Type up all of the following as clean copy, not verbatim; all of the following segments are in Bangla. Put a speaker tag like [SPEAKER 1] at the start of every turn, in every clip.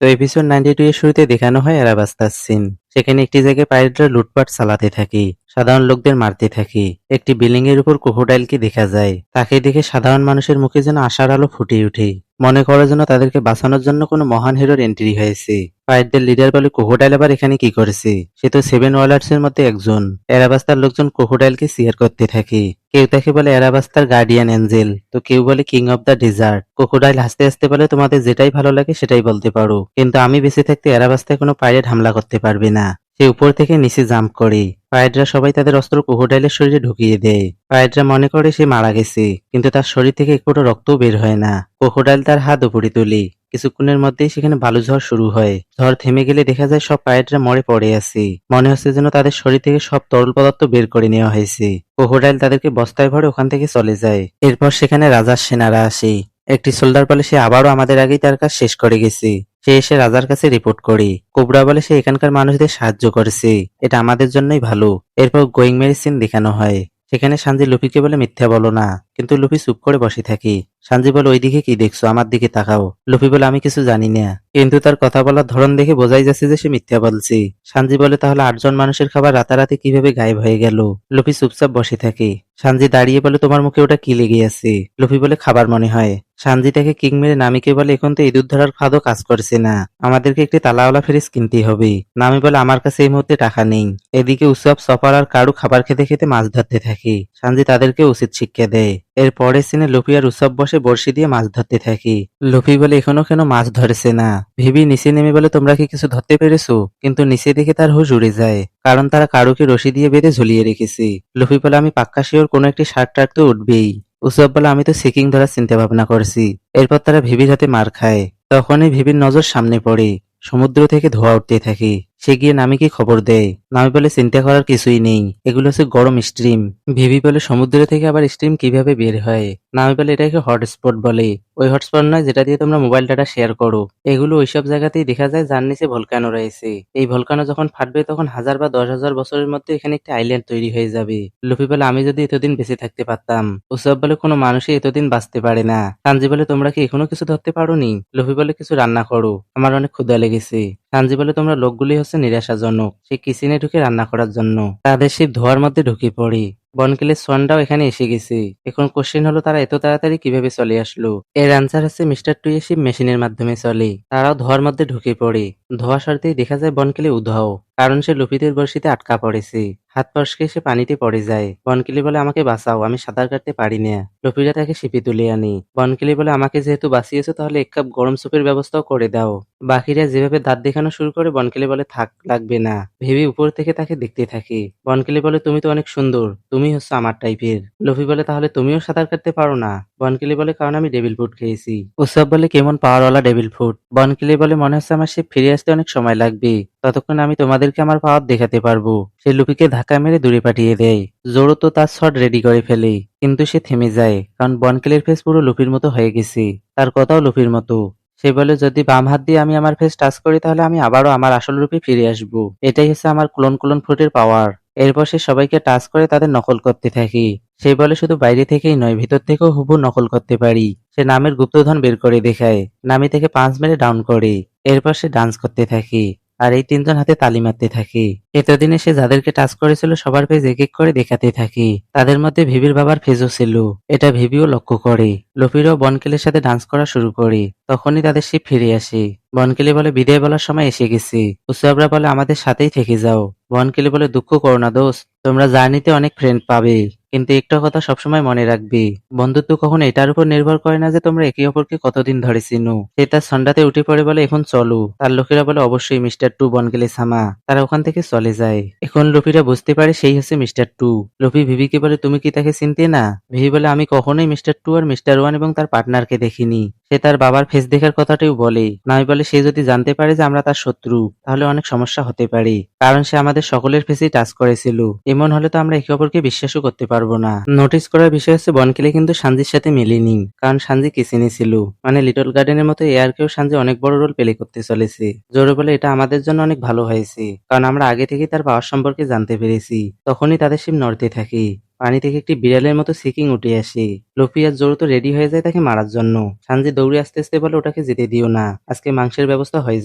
[SPEAKER 1] তো এপিসোড 92 এর শুরুতে দেখানো হয় অ্যারাবাস্তার সিন। সেখানে একটি জায়গায় পাইরেটরা লুটপাট চালাতে থাকে, সাধারণ লোকদের মারতে থাকে। একটি বিল্ডিং এর উপর ক্রোকোডাইলকে দেখা যায়। তাকে দেখে সাধারণ মানুষের মুখে যেন আশার আলো ফুটে ওঠে। মনে করে যেন তাদেরকে বাঁচানোর জন্য কোনো মহান হিরোর এন্ট্রি হয়েছে। পাইরেটদের লিডার বলে, ক্রোকোডাইল আবার এখানে কি করেছে? সে তো সেভেন ওয়ালার্স এর মধ্যে একজন। অ্যারাবাস্তার লোকজন ক্রোকোডাইলকে চিয়ার করতে থাকে। কেউ তাকে বলে অ্যারাবাস্তার গার্ডিয়ান এঞ্জেল, তো কেউ বলে king of the desert. Crocodile হাসতে হাসতে বলে, তোমাদের যেটাই ভালো লাগে সেটাই বলতে পারো, কিন্তু আমি বেঁচে থাকতে অ্যারাবাস্তায় কোনো পাইরেট হামলা করতে পারবে না। সে উপর থেকে নিচে জাম্প করে। পাইরেটরা সবাই তাদের অস্ত্র ক্রোকোডাইলের শরীরে ঢুকিয়ে দেয়। পাইরেটরা মনে করে সে মারা গেছে, কিন্তু তার শরীর থেকে এক ফোঁটা রক্তও বের হয় না। ক্রোকোডাইল তার হাত উপরে তোলে। কিছুক্ষণের মধ্যেই সেখানে বালু ঝড় শুরু হয়। ঝড় থেমে গেলে দেখা যায় সব পাইরেটরা মরে পড়ে আছে। মনে হচ্ছে যেন তাদের শরীর থেকে সব তরল পদার্থ বের করে নেওয়া হয়েছে। ক্রোকোডাইল তাদেরকে বস্তায় ভরে ওখান থেকে চলে যায়। এরপর সেখানে রাজার সেনারা আসে। একটি সোল্ডার বলে সে আবারও আমাদের আগেই তার কাজ শেষ করে গেছে। সে এসে রাজার কাছে রিপোর্ট করে। কোবরা বলে সে এখানকার মানুষদের সাহায্য করেছে, এটা আমাদের জন্যই ভালো। এরপর গোয়িং মেডিসিন দেখানো হয়। সেখানে সানজি লুফিকে বলে, মিথ্যা বলো না। কিন্তু লুফি চুপ করে বসে থাকে। সানজি বলে, ওইদিকে কি দেখছো? আমার দিকে তাকাও। লুফি বলে, আমি কিছু জানি না। কিন্তু তার কথা বলার ধরন দেখে বোঝাই যাচ্ছে যে সে মিথ্যা বলছে। সানজি বলে, তাহলে 8 জন মানুষের খাবার রাতারাতি কিভাবে গায়েব হয়ে গেল? লুফি চুপচাপ বসে থাকে। সানজি দাঁড়িয়ে বলে, তোমার মুখে ওটা কি লেগে আছে? লুফি বলে, খাবার মনে হয়। সানজি তাকে কিং মেরে নামিকে বলে, এখন তো ইঁদুর ধরার ফাঁদও কাজ করছে না, আমাদেরকে একটি তালাওয়ালা ফ্রিজ কিনতে হবে। নামি বলে, আমার কাছে এই মুহূর্তে টাকা নেই। এদিকে উসব, সফার আর কারু খাবার খেতে খেতে মাছ ধরতে থাকে। সানজি তাদেরকে উচিত শিক্ষা দেয়। এর পরের সিনে লুফি আর উসব বসে বড়শি দিয়ে মাছ ধরতে থাকে। লুফি বলে, এখনো কেন মাছ ধরেছে না? ভিবি নিচে নেমে বলে, তোমরা কি কিছু ধরতে পেরেছো? কিন্তু নিচে দেখে তার হুঁশ উড়ে যায়, কারণ তারা কারুকে রশি দিয়ে বেঁধে ঝুলিয়ে রেখেছে। লুফি বলে, আমি পাক্কা শিওর কোনো একটি শার্ক টার্ক তো উঠবেই। উসব বলে, আমি তো সিকিং ধরার চিন্তা ভাবনা করছি। এরপর তারা ভিবির হাতে মার খায়। তখনই ভিবির নজর সামনে পড়ে। সমুদ্র থেকে ধোঁয়া উঠতে থাকে। সে গিয়ে নামিকে খবর দেয়। নামি বলে, চিন্তা করার কিছুই নেই, এগুলো হচ্ছে গরম স্ট্রিম। ভিভি বলে, সমুদ্র থেকে আবার স্ট্রিম কিভাবে বের হয়? নামি বলে, এটাকে হটস্পট বলে। ওই হটস্পট নয় যেটা দিয়ে তোমরা মোবাইল ডাটা শেয়ার করো। এগুলো ওইসব জায়গাতেই দেখা যায় যার নিচে ভলকানো রয়েছে। এই ভলকানো যখন ফাটবে তখন 1000 বা 10,000 বছরের মধ্যে এখানে একটা আইল্যান্ড তৈরি হয়ে যাবে। লুফি বলে, আমি যদি এতদিন বেঁচে থাকতে পারতাম। উসব বলে, কোনো মানুষই এতদিন বাঁচতে পারে না। সানজি বলে, তোমরা কি এখনো কিছু ধরতে পারোনি? লুফি বলে, কিছু রান্না করো, আমার অনেক ক্ষুধা লেগেছে। সানজি বলে, তোমরা লোকগুলি হচ্ছে নিরাশাজনক। সে কিচেনে ঢুকে রান্না করার জন্য। তাদের শিপ ধোয়ার মধ্যে ঢুকে পড়ে। বনকেলের সোয়ানটাও এখানে এসে গেছে। এখন কোশ্চেন হলো, তারা এত তাড়াতাড়ি কিভাবে চলে আসলো? এর আনসার হচ্ছে মিস্টার টু এর শিপ মেশিনের মাধ্যমে চলে। তারাও ধোয়ার মধ্যে ঢুকে পড়ে। ধোয়া সরতেই দেখা যায় বনকেলে উধাও, কারণ সে লুফিদের বড়শিতে আটকা পড়েছে। হাত ফসকে সে পানিতে পড়ে যায়। বনকেলি বলে, আমাকে বাঁচাও, আমি সাঁতার কাটতে পারি না। লুফিরা তাকে শিপে তুলে আনে। বনকেলি বলে, আমাকে যেহেতু বাঁচিয়েছো তাহলে 1 কাপ গরম স্যুপের ব্যবস্থাও করে দাও। বাকিরা যেভাবে দাঁত দেখানো শুরু করে, বনকেলি বলে, থাক, লাগবে না। ভেবে উপর থেকে তাকে দেখতে থাকে। বনকেলি বলে, তুমি তো অনেক সুন্দর, তুমি হচ্ছে আমার টাইপের। লুফি বলে, তাহলে তুমিও সাঁতার কাটতে পারো না? বনকেলি বলে, কারণ আমি ডেভিল ফুড খেয়েছি। উৎসব বলে, কেমন পাওয়ারওয়ালা ডেভিল ফুড? বনকেলি বলে, মনে হচ্ছে আমার সে ফিরে আসতে অনেক সময় লাগবে, ততক্ষণ আমি তোমাদেরকে আমার পাওয়ার দেখাতে পারবো। সে লুফিকে ধাক্কা মেরে দূরে পাঠিয়ে দেয়। জোরো তো তার শট রেডি করে ফেলে, কিন্তু সে থেমে যায়, কারণ বনকেলির ফেস পুরো লুফির মতো হয়ে গেছে। তার কথাও লুফির মতো। সে বলে, যদি বাম হাত দিয়ে আমি আমার ফেস টাচ করি তাহলে আমি আবারও আমার আসল রূপে ফিরে আসবো। এটাই হচ্ছে আমার ক্লোন ফুটের পাওয়ার। এরপর সে সবাইকে টাচ করে তাদের নকল করতে থাকে। সে বলে, শুধু বাইরে থেকেই নয়, ভিতর থেকেও হুবহু নকল করতে পারি। সে নামের গুপ্তধন বের করে দেখায়। নামি থেকে পাঁচ মেরে ডাউন করে। এরপর সে ডান্স করতে থাকে। আর এই 3 জন হাতে তালি মারতে থাকে। এতদিনে সে যাদেরকে টাচ করেছিল সবার ফেজ এক এক করে দেখাতে থাকে। তাদের মধ্যে ভিভির বাবার ফেজও ছিল। এটা ভিভিও লক্ষ্য করে। লুফিরাও বনকেলের সাথে ডান্স করা শুরু করে। তখনই তাদের শিপ ফিরে আসে। বনকেলি বলে, বিদায় বলার সময় এসে গেছে। উসুয়াবরা বলে, আমাদের সাথেই থেকে যাও। বনকেলি বলে, দুঃখ করো না দোস্ত, তোমরা জার্নিতে অনেক ফ্রেন্ড পাবে, কিন্তু একটা কথা সবসময় মনে রাখবে, বন্ধুত্ব কখনো এটার উপর নির্ভর করে না যে তোমরা একে অপরকে কতদিন ধরে চিনো। সে তার সন্ডাতে উঠে পড়ে বলে, এখন চলো। তার লোকেরা বলে, অবশ্যই মিস্টার টু বনকেলি সামা। তারা ওখান থেকে চলে যায়। এখন লুফিরা বুঝতে পারে সেই হচ্ছে মিস্টার টু। লুফি ভিভিকে বলে, তুমি কি তাকে চিনতে না? ভিভি বলে, আমি কখনোই মিস্টার টু আর মিস্টার ওয়ান এবং তার পার্টনারকে দেখিনি। সে তার বাবার ফেস দেখার কথাটাও বলে। নামি বলে, সে যদি জানতে পারে যে আমরা তার শত্রু তাহলে অনেক সমস্যা হতে পারে, কারণ সে আমাদের সকলের ফেসেই টাচ করেছিল। এমন হলে তো আমরা একে অপরকে বিশ্বাসও করতে পারবো না। নোটিস করার বিষয় হচ্ছে, বনকেলি কিন্তু সানজির সাথে মিলেনি, কারণ সানজি কিসিনে ছিল। মানে লিটল গার্ডেনের মতো এয়ারকেও সানজি অনেক বড় রোল প্লে করতে চলেছে। জোরে বলে, এটা আমাদের জন্য অনেক ভালো হয়েছে, কারণ আমরা আগে থেকেই তার পাওয়ার সম্পর্কে জানতে পেরেছি। তখনই তাদের শিপ নড়তে থাকে। পানি থেকে একটি বিড়ালের মতো সিকিং উঠে আসে। লুফি আর জোরো তো রেডি হয়ে যায় তাকে মারার জন্য। সানজি দৌড়ে আস্তে আস্তে বলে ওটাকে যেতে দিও না, আজকে মাংসের ব্যবস্থা হয়ে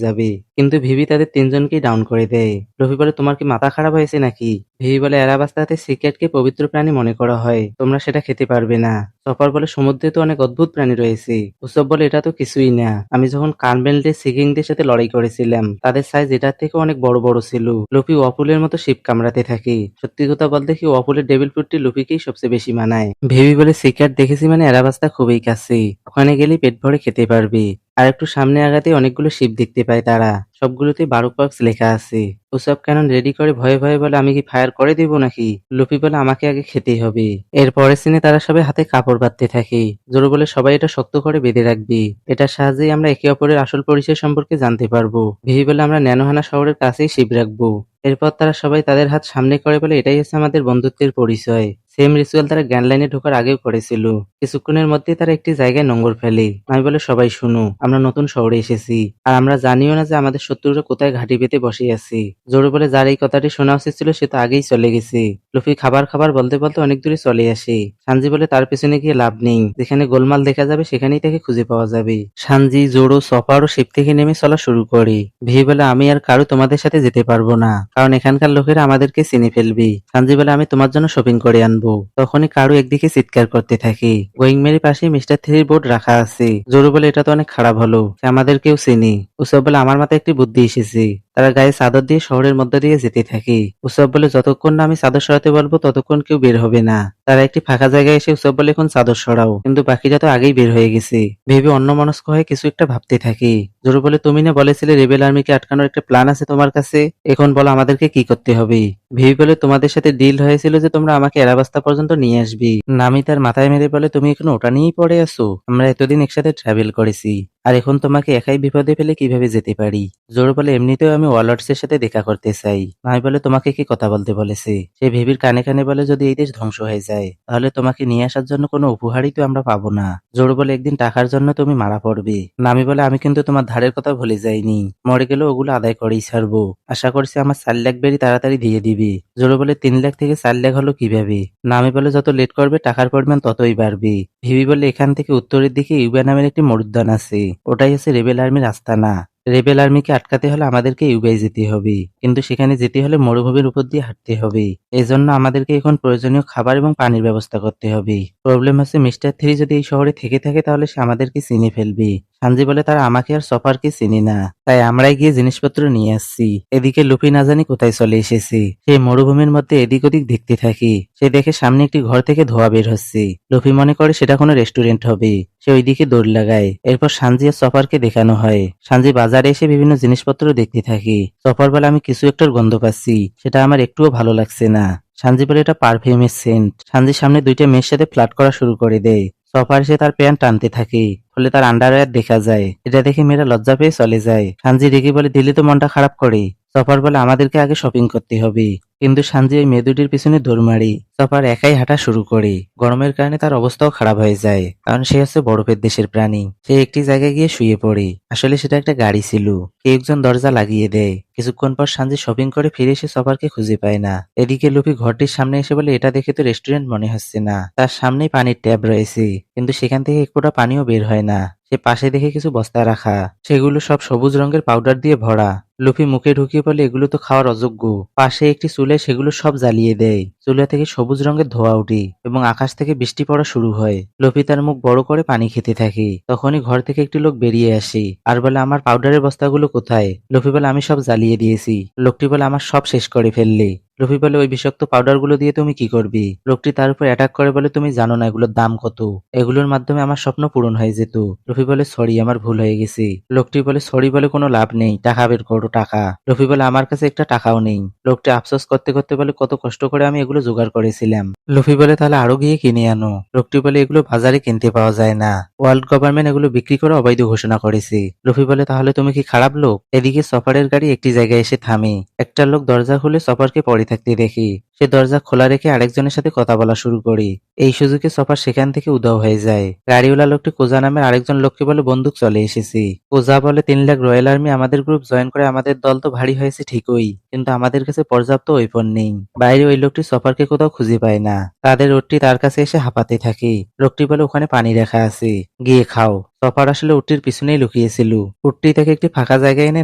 [SPEAKER 1] যাবে। কিন্তু ভিভি তাদের তিনজনকেই ডাউন করে দেয়। লুফি বলে তোমার কি মাথা খারাপ হয়েছে নাকি? ভিভি বলে অ্যারাবাস্তাতে সিকেটকে পবিত্র প্রাণী মনে করা হয়, তোমরা সেটা খেতে পারবে না। চপার বলে সমুদ্রে তো অনেক অদ্ভুত প্রাণী রয়েছে। উসব বলে এটা তো কিছুই না, আমি যখন কার্মেলদের সিকিংদের সাথে লড়াই করেছিলাম তাদের সাইজ এটার থেকে অনেক বড় বড় ছিল। লুফি ওয়াপুলের মতো শিপ কামড়াতে থাকে। সত্যি কথা বলতে কি ওয়াপুলের ডেভিল ফ্রুটটি লুফিকেই সবচেয়ে বেশি মানায়। ভেবি বলে সিকার দেখেছি মানে অ্যারাবাস্তা খুবই কাছে, ওখানে গেলেই পেট ভরে খেতে পারবি। আর একটু সামনে আগাতে অনেকগুলো শিপ দেখতে পায় তারা, সবগুলোতে 12 লেখা আছে। উসব ক্যানন রেডি করে ভয়ে ভয়ে বলে আমি কি ফায়ার করে দিব নাকি? লুফি বলে আমাকে আগে খেতেই হবে। এর পরের সিনে তারা সবাই হাতে কাপড় বাঁধতে থাকে। জোরো বলে সবাই এটা শক্ত করে বেঁধে রাখবি, এটার সাহায্যেই আমরা একে অপরের আসল পরিচয় সম্পর্কে জানতে পারবো। ভিভি বলে আমরা ন্যানোহানা শহরের কাছেই শিপ রাখবো। এরপর তারা সবাই তাদের হাত সামনে করে বলে এটাই হচ্ছে আমাদের বন্ধুত্বের পরিচয়। সেম রিচুয়াল তারা গ্র্যান্ড লাইনে ঢোকার আগেও করেছিল। কিছুক্ষণের মধ্যেই তারা একটি জায়গায় নোঙর ফেলে। আমি বলে সবাই শুনো, আমরা নতুন শহরে এসেছি আর আমরা জানিও না যে আমাদের শত্রুরা কোথায় ঘাঁটি পেতে বসে আছে। জোরে বলে যার এই কথাটি শোনা উচিত ছিল সে তো আগেই চলে গেছে। লুফি খাবার খাবার বলতে বলতে অনেক দূরে চলে আসে। সানজি বলে তার পেছনে গিয়ে লাভ নেই, যেখানে গোলমাল দেখা যাবে সেখানেই তাকে খুঁজে পাওয়া যাবে। সানজি, জোরো, সপার ও শিপ থেকে নেমে চলা শুরু করে। ভি বলে আমি আর কারো তোমাদের সাথে যেতে পারবো না, কারণ এখানকার লোকেরা আমাদেরকে চিনে ফেলবি। সানজি বলে আমি তোমার জন্য শপিং করে আনবো। তখনই কারো একদিকে চিৎকার করতে থাকে। গোয়িং মেরির পাশে মিস্টার থ্রির বোর্ড রাখা আছে। জোরো বলে এটা তো অনেক খারাপ হলো, সে আমাদেরকেও চিনি। উসব বলে আমার মাথায় একটি বুদ্ধি এসেছে। তারা গায়ে চাদর দিয়ে শহরের মধ্যে দিয়ে যেতে থাকে। উসব বলে যতক্ষণ না আমি চাদর সরাতে বলবো ততক্ষণ কেউ বের হবে না। তারা একটি ফাঁকা জায়গায় এসে উসব বলে এখন চাদর সরাও, কিন্তু বাকিরা তো আগেই বের হয়ে গেছে। ভেবে অন্যমনস্ক হয়ে কিছু একটা ভাবতে থাকে। জোরো বলে তুমি না বলেছিলে রেবেল আর্মিকে আটকানোর একটা প্ল্যান আছে তোমার কাছে, এখন বলো আমাদেরকে কি করতে হবে। ভিভি বলে তোমাদের সাথে ডিল হয়েছিল যে তোমরা আমাকে এরাবাস্তা পর্যন্ত নিয়ে আসবি। নামি তার মাথায় মেরে বলে তুমি এখন ওটা নিয়েই পড়ে আছো, আমরা এতদিন একসাথে ট্রাভেল করেছি, আর এখন তোমাকে একাই বিপদে ফেলে কিভাবে যেতে পারি। জোর বলে এমনিতেও আমি ওয়ালটসের সাথে দেখা করতে চাই। নামি বলে তোমাকে কি কথা বলতে বলেছে। সে ভেবির কানে কানে বলে যদি এই দেশ ধ্বংস হয়ে যায় তাহলে তোমাকে নিয়ে আসার জন্য কোনো উপহারই তো আমরা পাবো না। জোর বলে একদিন টাকার জন্য তুমি মারা পড়বে। নামি বলে আমি কিন্তু তোমার ধারের কথা ভুলে যাইনি, মরে গেলেও ওগুলো আদায় করেই ছাড়বো। আশা করছি আমার 4 লাখ বেরি তাড়াতাড়ি দিয়ে দিবি। জোরে বলে 3 লাখ থেকে 4 লাখ হলো কিভাবে? নামি বলে যত লেট করবে টাকার পরিমাণ ততই বাড়বে। ভিভি বলে এখান থেকে উত্তরের দিকে ইউবা নামের একটি মরুদ্যান আছে, ওটাই হচ্ছে রেবেল আর্মির আস্তানা। রেবেল আর্মিকে আটকাতে হলে আমাদেরকে ইউবাই যেতে হবে, কিন্তু সেখানে যেতে হলে মরুভূমির উপর দিয়ে হাঁটতে হবে। এজন্য আমাদেরকে এখন প্রয়োজনীয় খাবার এবং পানির ব্যবস্থা করতে হবে। প্রবলেম হচ্ছে মিস্টার থ্রি যদি এই শহরে থেকে থাকে তাহলে সে আমাদেরকে চিনে ফেলবে। সানজি বলে তারা আমাকে আর সফারকে চিনি না, তাই আমরাই গিয়ে জিনিসপত্র নিয়ে আসছি। এদিকে লুফি না জানি কোথায় চলে এসেছে। সে মরুভূমির মধ্যে এদিক ওদিক দেখতে থাকে। সে দেখে সামনে একটি ঘর থেকে ধোঁয়া বের হচ্ছে। লুফি মনে করে সেটা কোনো রেস্টুরেন্ট হবে। সে ওইদিকে দৌড় লাগায়। এরপর সানজি আর সফারকে দেখানো হয়। সানজি বাজারে এসে বিভিন্ন জিনিসপত্র দেখতে থাকে। সফার বলে আমি কিছু একটার গন্ধ পাচ্ছি, সেটা আমার একটুও ভালো লাগছে না। সানজি বলে এটা পারফিউমের সেন্ট। সানজির সামনে দুইটা মেয়ের সাথে ফ্লার্ট করা শুরু করে দেয়। সফার সে তার প্যান্ট টানতে থাকে, ফলে তার আন্ডারওয়্যার দেখা যায়। এটা দেখে মেয়েরা লজ্জা পেয়ে চলে যায়। সানজি রেগে বলে দিল্লি তো মনটা খারাপ করে। সফার বলে আমাদেরকে আগে শপিং করতে হবে, কিন্তু সানজি ওই মেয়ে দুটির পিছনে দৌড় মারি। সফার একাই হাঁটা শুরু করে। গরমের কারণে তার অবস্থাও খারাপ হয়ে যায়, কারণ সে হচ্ছে বরফের দেশের প্রাণী। সে একটি জায়গায় গিয়ে শুয়ে পড়ে। আসলে সেটা একটা গাড়ি ছিল। কেউ একজন দরজা লাগিয়ে দেয়। কিছুক্ষণ পর সানজি শপিং করে ফিরে এসে সফারকে খুঁজে পায় না। এদিকে লুফি ঘরটির সামনে এসে বলে এটা দেখে তো রেস্টুরেন্ট মনে হচ্ছে না। তার সামনেই পানির ট্যাব রয়েছে, কিন্তু সেখান থেকে এক ফোঁটা পানিও বের হয় না। সে পাশে দেখে কিছু বস্তা রাখা, সেগুলো সব সবুজ রঙের পাউডার দিয়ে ভরা। লুফি মুখে ঢুকিয়ে বলে এগুলো তো খাওয়ার অযোগ্য। পাশে একটি চুলে সেগুলো সব জ্বালিয়ে দেয়। চুলা থেকে সবুজ রঙের ধোঁয়া উঠে এবং আকাশ থেকে বৃষ্টি পড়া শুরু হয়। লুফি তার মুখ বড় করে পানি খেতে থাকে। তখনই ঘর থেকে একটি লোক বেরিয়ে আসে আর বলে আমার পাউডারের বস্তাগুলো কোথায়? লুফি বলে আমি সব জ্বালিয়ে দিয়েছি। লোকটি বলে আমার সব শেষ করে ফেললে। লুফি বলে ওই বিষাক্ত পাউডারগুলো দিয়ে তুমি কি করবি? লোকটি তার উপর অ্যাটাক করে বলে তুমি জানো না এগুলোর দাম কত, এগুলোর মাধ্যমে আমার স্বপ্ন পূরণ হয়ে যেত। লুফি বলে সরি, আমার ভুল হয়ে গেছে। লোকটি বলে সরি বলে কোনো লাভ নেই, টাকা বের করো টাকা। লুফি বলে আমার কাছে একটা টাকাও নেই। লোকটি আফসোস করতে করতে বলে কত কষ্ট করে আমি এগুলো জোগাড় করেছিলাম। লুফি বলে তাহলে আরো গিয়ে কিনে আনো। লোকটি বলে এগুলো বাজারে কিনতে পাওয়া যায় না, ওয়ার্ল্ড গভর্নমেন্ট এগুলো বিক্রি করে অবৈধ ঘোষণা করেছে। লুফি বলে তাহলে তুমি কি খারাপ লোক? এদিকে সফারের গাড়ি একটি জায়গায় এসে থামে। একটা লোক দরজা খুলে সফারকে পড়ে থাকতে দেখি। সে দরজা খোলা রেখে আরেকজনের সাথে কথা বলা শুরু করি। এই সুযোগে সফার সেখান থেকে উধাও হয়ে যায়। গাড়িওয়ালা লোকটি কোজা নামের আরেকজন লোককে বলে বন্দুক চলে এসেছি। কোজা বলে 3 লাখ রয়্যাল আর্মি আমাদের গ্রুপ জয়েন করে আমাদের দল তো ভারী হয়েছে ঠিকই, কিন্তু আমাদের কাছে পর্যাপ্ত ওয়েপন নেই। বাইরে ওই লোকটি সফারকে কোথাও খুঁজে পায় না। তাদের রোডটি তার কাছে এসে হাঁপাতে থাকে। লোকটি বলে ওখানে পানি রাখা আছে, গিয়ে খাও। টপার আসলে উটটির পিছনেই লুকিয়েছিল। উটটি তাকে একটি ফাঁকা জায়গায় এনে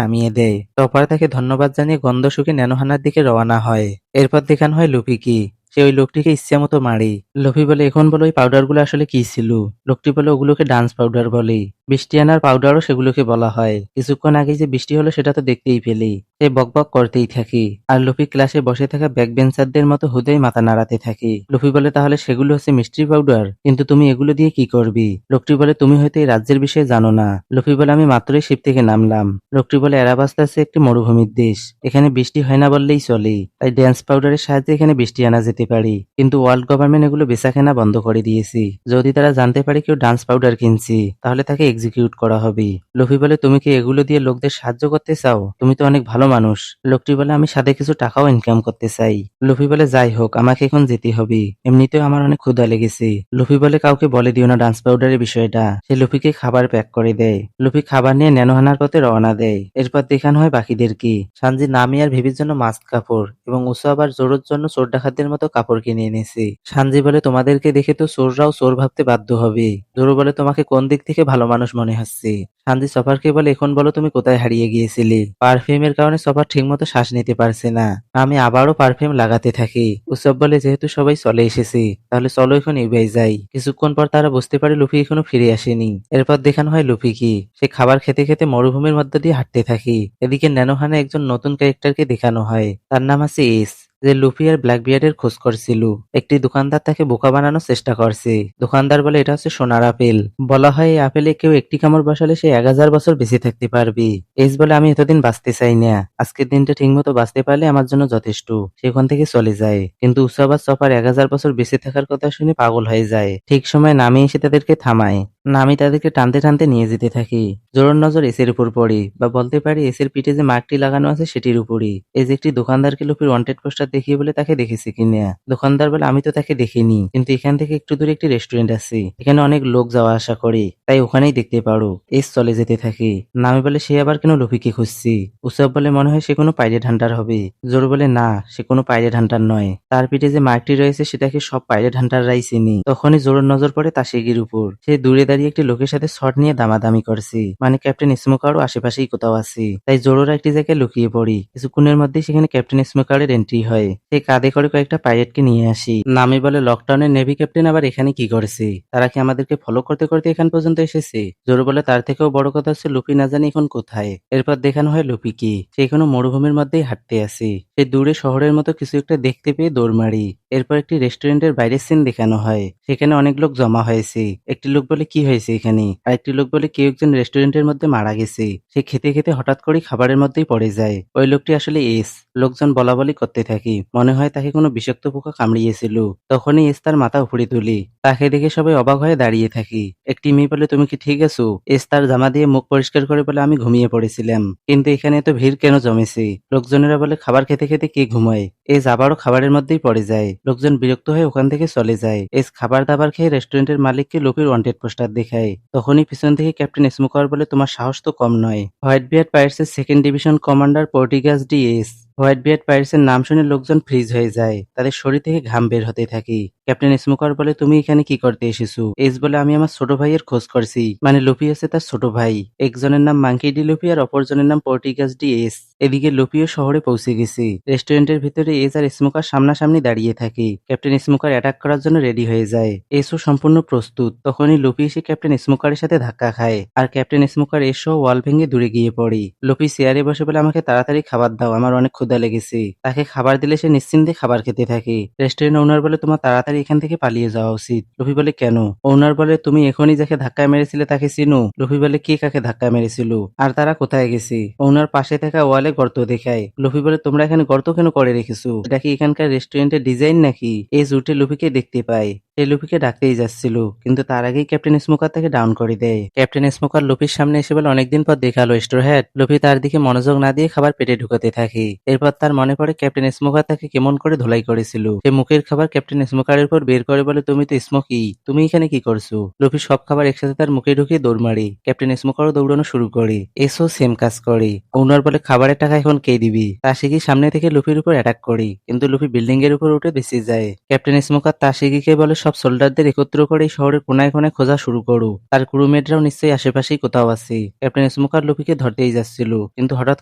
[SPEAKER 1] নামিয়ে দেয়। টপার তাকে ধন্যবাদ জানিয়ে গন্ধ শুকে ন্যানোহানার দিকে রওনা হয়। এরপর দেখানো হয় লুপিকে। সে ওই লোকটিকে ইচ্ছামতো মারে। লুফি বলে এখন বলো ওই পাউডারগুলো আসলে কি ছিল? লোকটি বলে ওগুলোকে ডান্স পাউডার বলে। বৃষ্টি আনার পাউডারও সেগুলোকে বলা হয়। কিছুক্ষণ আগে যে বৃষ্টি হলো সেটা তো দেখতেই পেলি। সে বকবক করতেই থাকে। আর লুফি ক্লাসে বসে থাকা ব্যাক বেঞ্চারদের মতো হুদেই মাথা নাড়াতে থাকে। লুফি বলে তাহলে সেগুলো হচ্ছে মিষ্টি পাউডার, কিন্তু তুমি এগুলো দিয়ে কি করবি? লোকটি বলে তুমি হয়তো এই রাজ্যের বিষয়ে জানো না। লুফি বলে আমি মাত্রই শিপ থেকে নামলাম। লোকটি বলে অ্যারাবাস্তা হচ্ছে একটি মরুভূমির দেশ। এখানে বৃষ্টি হয় না বললেই চলে। তাই ড্যান্স পাউডারের সাহায্যে এখানে বৃষ্টি আনা যেতে পারে। কিন্তু ওয়ার্ল্ড গভর্নমেন্ট এগুলো বেচাকেনা বন্ধ করে দিয়েছে। যদি তারা জানতে পারে কেউ ডান্স পাউডার কিনছে, তাহলে তাকে এক্সিকিউট করা হবে। লুফি বলে তুমি কি এগুলো দিয়ে লোকদের সাহায্য করতে চাও? তুমি তো অনেক ভালো মানুষ। লোকটি বলে আমি সাথে কিছু টাকাও ইনকাম করতে চাই। লুফি বলে যাই হোক, আমাকে এখন যেতে হবে। এমনিতেও আমার অনেক ক্ষুধা লেগেছে। লুফি বলে কাউকে বলে দিও না ডান্স পাউডারের বিষয়টা। সে লুফিকে খাবার প্যাক করে দেয়। লুফি খাবার নিয়ে ন্যানোহানার পথে রওনা দেয়। এরপর দেখানো হয় বাকিদেরকে। সানজি নামি আর ভিভির জন্য মাস্ক কাপড় এবং উসাব আর জোরোর জন্য চোর ডাকাতদের মতো কাপড় কিনে এনেছে। সানজি বলে তোমাদেরকে দেখে তো চোররাও চোর ভাবতে বাধ্য হবে। জোরো বলে তোমাকে কোন দিক থেকে ভালো মানুষ মনে হচ্ছে? সানজি সফারকে বলে এখন বলো তুমি কোথায় হারিয়ে গিয়েছিলে? পারফিউমের কারণে সফার ঠিকমতো শ্বাস নিতে পারছে না। আমি আবারও পারফিউম লাগাতে থাকি। উৎসব বলে যেহেতু সবাই চলে এসেছে, তাহলে চলো এখন এগিয়ে যাই। কিছুক্ষণ পর তারা বুঝতে পারে লুফি এখনো ফিরে আসেনি। এরপর দেখানো হয় লুফিকে। সে খাবার খেতে খেতে মরুভূমির মধ্য দিয়ে হাঁটতে থাকে। এদিকে ন্যানোহানে একজন নতুন ক্যারেক্টারকে দেখানো হয়। তার নাম আছে এস, যে লুফি আর ব্ল্যাকবিয়ার্ডের খোঁজ করছিল। একটি দোকানদার তাকে বোকা বানানোর চেষ্টা করছে। দোকানদার বলে এটা হচ্ছে সোনার আপেল। বলা হয় এই আপেলে কেউ একটি কামড় বসালে সে 1000 বছর বেঁচে থাকতে পারবে। এস বলে আমি এতদিন বাঁচতে চাই না। আজকের দিনটা ঠিকমতো বাঁচতে পারলে আমার জন্য যথেষ্ট। সে ওখান থেকে চলে যায়। কিন্তু উৎসব আর সফার 1000 বছর বেঁচে থাকার কথা শুনে পাগল হয়ে যায়। ঠিক সময় নামি এসে তাদেরকে থামায়। নামি তাদেরকে টানতে টানতে নিয়ে যেতে থাকি। জোরের নজর এসের উপর পড়ে, বা বলতে পারি এসের পিঠে যে মার্কটি লাগানো আছে সেটির উপরই। এই যে একটি দোকানদারকে লুফির ওয়ান্টেড পোস্টার দেখিয়ে বলে তাকে দেখেছি কিনা। দোকানদার বলে আমি তো তাকে দেখিনি, কিন্তু এখান থেকে একটু দূরে একটি রেস্টুরেন্ট আছে, এখানে অনেক লোক যাওয়া আসা করে, তাই ওখানেই দেখতে পারো। এস চলে যেতে থাকে। নামি বলে সে আবার কেন লুফিকে খুঁজছি? উৎসব বলে মনে হয় সে কোনো পাইরেট হান্টার হবে। জোর বলে না, সে কোনো পাইরেট হান্টার নয়। তার পিঠে যে মার্কটি রয়েছে সেটাকে সব পাইরেট হান্টাররাই চিনি। তখনই জোরের নজর পড়ে তাসিগির উপর। সে দূরে দাঁড়িয়ে একটি লোকের সাথে শট নিয়ে দামাদামি করছে, মানে ক্যাপ্টেন স্মোকারও আশেপাশেই কোথাও আছে। তাই জোরোরা একটি জায়গায় লুকিয়ে পড়ি। কিছুক্ষণের মধ্যেই সেখানে ক্যাপ্টেন স্মোকারের এন্ট্রি হয়। সে কাঁধে করে কয়েকটা পাইরেটকে নিয়ে আসি। নামি বলে লকডাউনের নেভি ক্যাপ্টেন আবার এখানে কি করেছে? তারা কি আমাদেরকে ফলো করতে করতে এখান পর্যন্ত এসেছে? জোরো বলে তার থেকেও বড় কথা হচ্ছে লুফি না জানি এখন কোথায়। এরপর দেখানো হয় লুফিকে। সে এখনো মরুভূমির মধ্যেই হাঁটতে আছে। সে দূরে শহরের মতো কিছু একটা দেখতে পেয়ে দৌড় মারি। এরপর একটি রেস্টুরেন্টের বাইরের সিন দেখানো হয়। সেখানে অনেক লোক জমা হয়েছে। একটি লোক বলে কি হয়েছে এখানে? আর একটি লোক বলে কেউ একজন রেস্টুরেন্টের মধ্যে মারা গেছে। সে খেতে খেতে হঠাৎ করে খাবারের মধ্যেই পড়ে যায়। ওই লোকটি আসলে এস। লোকজন বলা বলি করতে থাকি, মনে হয় তাকে কোনো বিষাক্ত পোকা কামড়িয়েছিল। তখনই এস তার মাথা উপড়ে তুলি। তাকে দেখে সবাই অবাক হয়ে দাঁড়িয়ে থাকি। একটি মেয়ে বলে তুমি কি ঠিক আছো? এস তার জামা দিয়ে মুখ পরিষ্কার করে বলে আমি ঘুমিয়ে পড়েছিলাম। কিন্তু এখানে এত ভিড় কেন জমেছে? লোকজনেরা বলে খাবার খেতে খেতে কে ঘুমায়? এস আবারও খাবারের মধ্যেই পড়ে যায়। লোকজন বিরক্ত হয়ে ওখান থেকে চলে যায়। এস খাবার দাবার খেয়ে রেস্টুরেন্টের মালিককে লুফির ওয়ান্টেড পোস্টার দেখায়। তখনই পিছন থেকে ক্যাপ্টেন স্মোকার বলে তোমার সাহস তো কম নয়। হোয়াইট বিয়ার্ড পাইরেটসের second division commander Portgas D Ace. White beard পাইরেটসের নাম শুনে লোকজন ফ্রিজ হয়ে যায়। তাদের শরীর থেকে ঘাম বের হতে থাকে। ক্যাপ্টেন স্মোকার বলে তুমি এখানে কি করতে এসেছো? এস বলে আমি আমার ছোট ভাইয়ের খোঁজ করছি, মানে লুফি হচ্ছে তার ছোট ভাই। একজনের নাম মাঙ্কি ডি লুফি আর অপরজনের নাম পোর্টিগাস ডি এস। এদিকে লুফিও শহরে পৌঁছে গেছে। রেস্টুরেন্টের ভিতরে এস আর স্মোকার সামনাসামনি দাঁড়িয়ে থাকে। ক্যাপ্টেন স্মোকার অ্যাটাক করার জন্য রেডি হয়ে যায়। এসও সম্পূর্ণ প্রস্তুত। তখনই লুফি এসে ক্যাপ্টেন স্মোকারের সাথে ধাক্কা খায়, আর ক্যাপ্টেন স্মোকার এসও ওয়াল ভেঙে দূরে গিয়ে পড়ে। লুফি চেয়ারে বসে বলে আমাকে তাড়াতাড়ি খাবার দাও, আমার অনেক ক্ষুধা লেগেছে। তাকে খাবার দিলে সে নিশ্চিন্তে খাবার খেতে থাকে। রেস্টুরেন্ট ওনার বলে তোমার তাড়াতাড়ি এখান থেকে পালিয়ে যাওয়া উচিত। লুফি বলে কেন? ওনার বলে তুমি এখনই যাকে ধাক্কা মেরেছিলে তাকে চিনো? লুফি বলে কে কাকে ধাক্কা মেরেছিল আর তারা কোথায় গেছে? ওনার পাশে থাকা ওয়ালে গর্ত দেখায়। লুফি বলে তোমরা এখানে গর্ত কেন করে রেখেছো? এটা কি এখানকার রেস্টুরেন্টের ডিজাইন নাকি? এই জুটে লুফিকে দেখতে পায়। সে লুফিকে ডাকতেই যাচ্ছিল, কিন্তু তার আগেই ক্যাপ্টেন স্মোকার তাকে ডাউন করে দেয়। ক্যাপ্টেন স্মোকার লুফির সামনে এসে বলে, অনেকদিন পর দেখা হলো স্টোর হ্যাট। লুফি তার দিকে মনোযোগ না দিয়ে খাবার পেটে ঢুকাতে থাকে। এরপর তার মনে পড়ে ক্যাপ্টেন স্মোকার তাকে কেমন করে ধোলাই করেছিল। সে মুখের খাবার ক্যাপ্টেন স্মোকারের উপর বের করে বলে, তুমি তো স্মোকি, তুমি এখানে কি করছো? লুফি সব খাবার একসাথে তার মুখে ঢুকিয়ে দৌড় মারে। ক্যাপ্টেন স্মোকারও দৌড়ানো শুরু করে। এসও সেম কাজ করে। ওনার বলে, খাবারের টাকা এখন কে দিবি? তাশিকি সামনে থেকে লুফির উপর অ্যাটাক করে, কিন্তু লুফি বিল্ডিং এর উপর উঠে বেঁচে যায়। ক্যাপ্টেন স্মোকার তাশিকিকে বলে, সব সোল্ডারদের একত্র করে এই শহরের কোনায় কোনায় খোঁজা শুরু করো। তার ক্রুমেটরাও নিশ্চয়ই আশেপাশেই কোথাও আছে। ক্যাপ্টেন স্মোকার লুফিকে ধরতেই যাচ্ছিল, কিন্তু হঠাৎ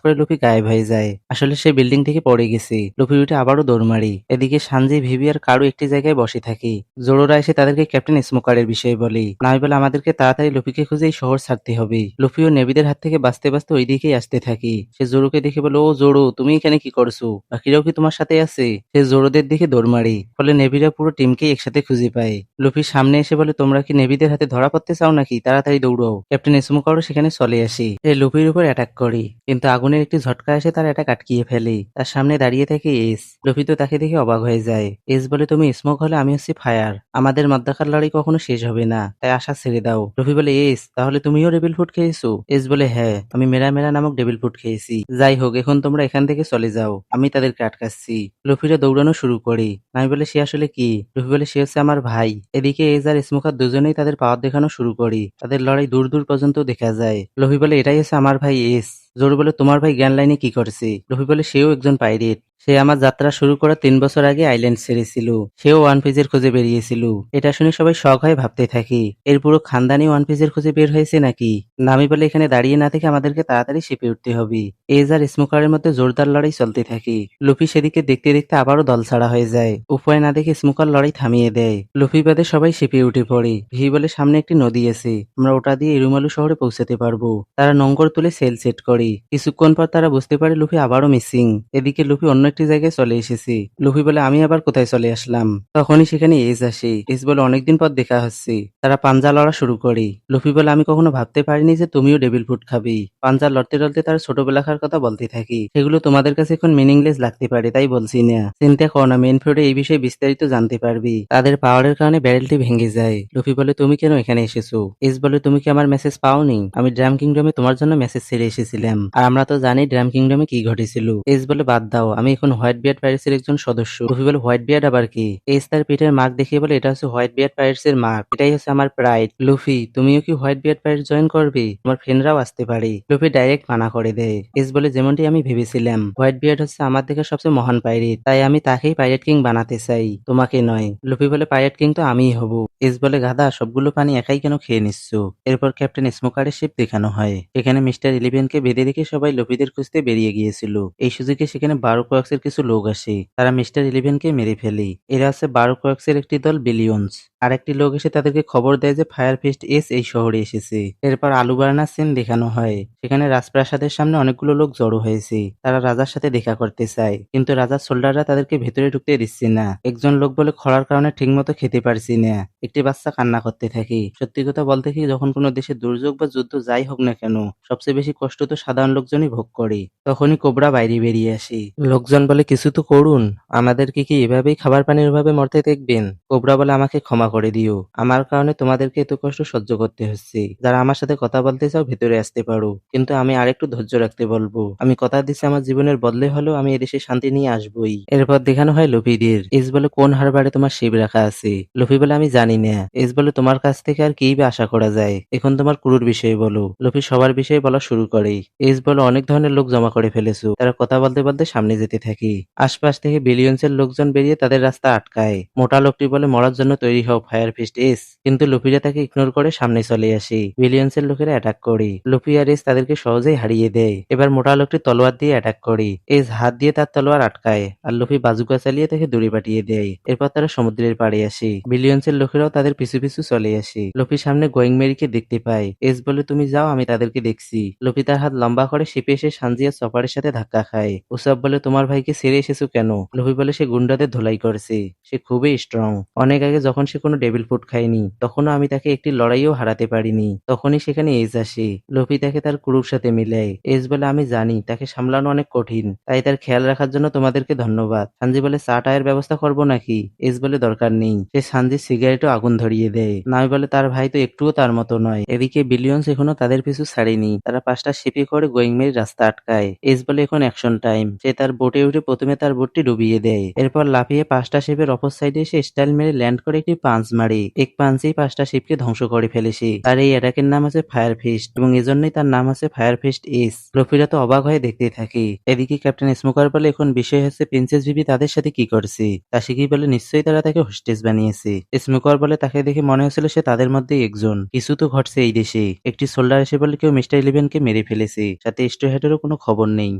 [SPEAKER 1] করে লুফি গায়েব হয়ে যায়। আসলে সে বিল্ডিং থেকে পড়ে গেছে। লুফি উঠে আবারও দৌড় মারে। এদিকে সানজি, ভিভি আর কারু একটি জায়গায় বসে থাকে। জোরোরা এসে তাদেরকে ক্যাপ্টেন স্মোকারের বিষয়ে বলে। নামি বলে, আমাদেরকে তাড়াতাড়ি লুফিকে খুঁজে এই শহর ছাড়তে হবে। লুফি ও নেভিদের হাত থেকে বাঁচতে বাঁচতে ওই দিকেই আসতে থাকে। সে জোরোকে দেখে বলে, ও জোরো, তুমি এখানে কি করছো? বাকিরাও কি তোমার সাথে আছে? সে জোরোদের দিকে দৌড় মারে। ফলে নেভিরা পুরো টিমকেই একসাথে খুঁজে পায়। লুফি সামনে এসে বলে, তোমরা কি নেভিদের হাতে ধরা পড়তে চাও নাকি? তাড়াতাড়ি দৌড়াও। ক্যাপ্টেন স্মোকারও সেখানে চলে আসে। সে লুফির উপর অ্যাটাক করে, কিন্তু আগুনের একটি ঝটকা এসে তার অ্যাটাক আটকিয়ে ফেলে। তার সামনে দাঁড়িয়ে থাকে এস। লুফি তো তাকে দেখে অবাক হয়ে যায়। এস বলে, তুমি স্মোক হলে আমি হচ্ছি ফায়ার। আমাদের মধ্যকার লড়াই কখনো শেষ হবে না, তাই আশা ছেড়ে দাও। লুফি বলে, এস তাহলে তুমিও ডেভিল ফুড খেয়েছো? এস বলে, হ্যাঁ, আমি মেরা মেরা নামক ডেভিল ফুড খেয়েছি। যাই হোক, এখন তোমরা এখান থেকে চলে যাও, আমি তাদেরকে আটকাচ্ছি। লুফিরা দৌড়ানো শুরু করে। আমি বলে, সে আসলে কি? লুফি বলে, সে হচ্ছে আমার ভাই। এদিকে এজ আর স্মোকার দুজনেই তাদের পাওয়ার দেখানো শুরু করে। তাদের লড়াই দূর দূর পর্যন্ত দেখা যায়। লুফি বলে, এটাই হচ্ছে আমার ভাই এস। জোর বলে, তোমার ভাই জ্ঞান লাইনে কি করছে? লুফি বলে, সেও একজন পাইরেট। সে আমার যাত্রা শুরু করার 3 বছর আগে আইল্যান্ড ছেড়েছিল। সেও ওয়ান পিসের খোঁজে বেরিয়েছিল। এটা শুনে সবাই শখ হয়ে ভাবতে থাকে, এর পুরো খানদানি ওয়ান পিসের খোঁজে বের হয়েছে নাকি। নামি বলে, এখানে দাঁড়িয়ে না থেকে আমাদেরকে তাড়াতাড়ি শিপে উঠতে হবে। এজ আর স্মোকারের মধ্যে জোরদার লড়াই চলতে থাকে। লুফি সেদিকে দেখতে দেখতে আবারও দল ছাড়া হয়ে যায়। উপায় না দেখে স্মোকার লড়াই থামিয়ে দেয়। লুফি বাদে সবাই শিপে উঠে পড়ে। ভি বলে, সামনে একটি নদী আছে, আমরা ওটা দিয়ে ইরুমালু শহরে পৌঁছাতে পারবো। তারা নোঙ্গর তুলে সেল সেট করে। কিছুক্ষণ পর তারা বুঝতে পারে লুফি আবারও মিসিং। এদিকে লুফি অন্য একটি জায়গায় চলে এসেছে। লুফি বলে, আমি আবার কোথায় চলে আসলাম? তখনই সেখানে এজ আসে। এজ বলে, অনেকদিন পর দেখা হচ্ছে। তারা পাঞ্জা লড়া শুরু করে। লুফি বলে, আমি কখনো ভাবতে পারিনি যে তুমিও ডেভিল ফুড খাবি। পাঞ্জা লড়তে লড়তে তার ছোটবেলাকার কথা বলতে থাকি। সেগুলো তোমাদের কাছে এখন মিনিংলেস লাগতে পারে, তাই বলছি না। চিন্তা করো না, মেন ফ্লোরে এই বিষয়ে বিস্তারিত জানতে পারবি। তাদের পাওয়ারের কারণে ব্যারেলটি ভেঙে যায়। লুফি বলে, তুমি কেন এখানে এসেছো? এজ বলে, তুমি কি আমার মেসেজ পাওনি? আমি ড্রাম কিংডমে তোমার জন্য মেসেজ ছেড়ে এসেছিলাম, আর আমরা তো জানি ড্রাম কিংডমে কি ঘটেছিল। এজ বলে, বাদ দাও, আমি এখন হোয়াইট বিয়ার্ড পাইরেটসের একজন সদস্য। লুফি বলে, হোয়াইট বিয়ার্ড আবার কি? এজ তার পিঠের মার্ক দেখিয়ে বলে, এটা হচ্ছে হোয়াইট বিয়ার্ড পাইরেটসের মার্ক। এটাই হচ্ছে আমার প্রাইড। লুফি, তুমিও কি হোয়াইট বিয়ার্ড পাইরেট জয়েন করবে? তোমার ফ্রেন্ডরাও আসতে পারে। লুফি ডাইরেক্ট মানা করে দেয়। এজ বলে, যেমনটি আমি ভেবেছিলাম, হোয়াইট বিয়ার্ড হচ্ছে আমার দেখা সবচেয়ে মহান পাইরেট, তাই আমি তাকেই পাইরেট কিং বানাতে চাই, তোমাকে নয়। লুফি বলে, পাইরেট কিং তো আমিই হব। এজ বলে, গাধা, সবগুলো পানি একাই কেন খেয়ে নিচ্ছ? এরপর ক্যাপ্টেন স্মোকারের শিপ দেখানো হয়। এখানে মিস্টার ইলেভেনকে বেঁধে রেখে সবাই লুফিদের খুঁজতে বেরিয়ে গিয়েছিল। এই সুযোগে সেখানে বারোকোয়াক্সের কিছু লোক আসে। তারা মিস্টার ইলেভেনকে মেরে ফেলে। এরা আছে বারোকোয়াক্সের একটি দল বিলিয়ন্স। আর একটি লোক এসে তাদেরকে খবর দেয় যে ফায়ার ফিস্ট এস এই শহরে এসেছে। এরপর আলু বার্নার সিন দেখানো হয়। সেখানে রাজপ্রাসাদের সামনে অনেকগুলো লোক জড়ো হয়েছে। তারা রাজার সাথে দেখা করতে চায়, কিন্তু রাজার সোল্ডাররা তাদেরকে ভেতরে ঢুকতে দিচ্ছে না। একজন লোক বলে, খরার কারণে ঠিকমতো খেতে পারছি না। একটি বাচ্চা কান্না করতে থাকে। সত্যি কথা বলতে কি, যখন কোনো দেশে দুর্যোগ বা যুদ্ধ যাই হোক না কেন, সবচেয়ে বেশি কষ্ট তো সাধারণ লোকজনই ভোগ করে। তখনই কোবরা বাইরে বেরিয়ে আসে। লোকজন বলে, কিছু তো করুন, আমাদেরকে কি এভাবেই খাবার পানির অভাবে মরতে দেখবেন? কোবরা বলে, আমাকে ক্ষমা করে দিও, আমার কারণে তোমাদেরকে এত কষ্ট সহ্য করতে হচ্ছে। যারা আমার সাথে কথা বলতে চাও ভেতরে আসতে পারো, কিন্তু আমি আরেকটু ধৈর্য রাখতে বলবো। আমি কথা দিচ্ছি, আমার জীবনের বদলে হলেও আমি এদেশে শান্তি নিয়ে আসবই। এরপর দেখানো হয় লুফিদের। এস বলে, কোন হারবারে তোমার শিব রাখা আছে? লুফি বলে, আমি জানি না। এস বলে, তোমার কাছ থেকে আর কি বা আশা করা যায়? এখন তোমার ক্রুর বিষয়ে বলো। লুফি সবার বিষয়ে বলা শুরু করে। এস বলে, অনেক ধরনের লোক জমা করে ফেলেছো। তারা কথা বলতে বলতে সামনে যেতে থাকে। আশপাশ থেকে বিলিয়ন্সের লোকজন বেরিয়ে তাদের রাস্তা আটকায়। মোটা লোকটি বলে, মরার জন্য তৈরি হও ফায়ার ফিস্ট এস। কিন্তু লুফিরা তাকে ইগনোর করে সামনে চলে আসে। বিলিয়ন্সের লোকেরা অ্যাটাক করে। লুফি আর এস তাদেরকে সহজেই হারিয়ে দেয়। এবার মোটা লোকটি তলোয়ার দিয়ে অ্যাটাক করে। এস হাত দিয়ে তার তলোয়ার আটকায়, আর লুফি বাজুকা চালিয়ে তাকে দূরে পাঠিয়ে দেয়। এরপর তারা সমুদ্রের পাড়ে আসে। বিলিয়ন্সের লোকেরাও তাদের পিছু পিছু চলে আসে। লুফি সামনে গোয়িং মেরিকে দেখতে পায়। এস বলে, তুমি যাও, আমি তাদেরকে দেখছি। লুফি তার হাত লম্বা লম্বা করে শিপে এসে সানজি আর চপারের সাথে ধাক্কা খায়। উসাব বলে তোমার ভাইকে ছেড়ে এসেছো কেন? লুফি বলে সে গুন্ডাদের ধোলাই করেছে, সে খুবই স্ট্রং। অনেক আগে যখন সে কোনো ডেভিল ফুড খায়নি তখনও আমি তাকে একটি লড়াইও হারাতে পারিনি। তখনই সেখানে এজ আসে। লুফি তাকে তার ক্রুর সাথে মিলায়। এজ বলে আমি জানি তাকে সামলানো অনেক কঠিন, তাই তার খেয়াল রাখার জন্য তোমাদেরকে ধন্যবাদ। সানজি বলে চা টায়ের ব্যবস্থা করবো নাকি? এজ বলে দরকার নেই। সে সানজির সিগারেটও আগুন ধরিয়ে দেয়। নামি বলে তার ভাই তো একটুও তার মতো নয়। এদিকে বিলিয়ন্স এখনো তাদের পিছু ছাড়েনি। তারা 5টা শিপে করে গোয়িং মেরির রাস্তা আটকায়। এজ বলে এখন অ্যাকশন টাইম। সে তার বোটে উঠে প্রথমে তার বোটটি ডুবিয়ে দেয়। এরপর লাফিয়ে 5টা শিপের অপর সাইডে এসে স্টাইল মেরে ল্যান্ড করে একটি পাঞ্চ মারে। এক পাঞ্চেই 5টা শিপকে ধ্বংস করে ফেলেছে। তার এই অ্যাটাকের নাম আছে ফায়ার ফিস্ট এবং এজন্যই তার নাম আছে ফায়ার ফিস্ট এস। লুফিরা তো অবাক হয়ে দেখতে থাকে। এদিকে ক্যাপ্টেন স্মোকার বলে এখন বিষয় হচ্ছে প্রিন্সেস বিবি তাদের সাথে কি করছে। তাশিকি বলে নিশ্চয়ই তারা তাকে হোস্টেস বানিয়েছে। স্মোকার বলে তাকে দেখে মনে হচ্ছিল সে তাদের মধ্যেই একজন। কিছু তো ঘটছে এই দেশে। একটি সোল্ডার এসে বলে কেউ মিস্টার ইলেভেনকে মেরে ফেলেছে, সাথে স্টোহেডেরও কোনো খবর নেই।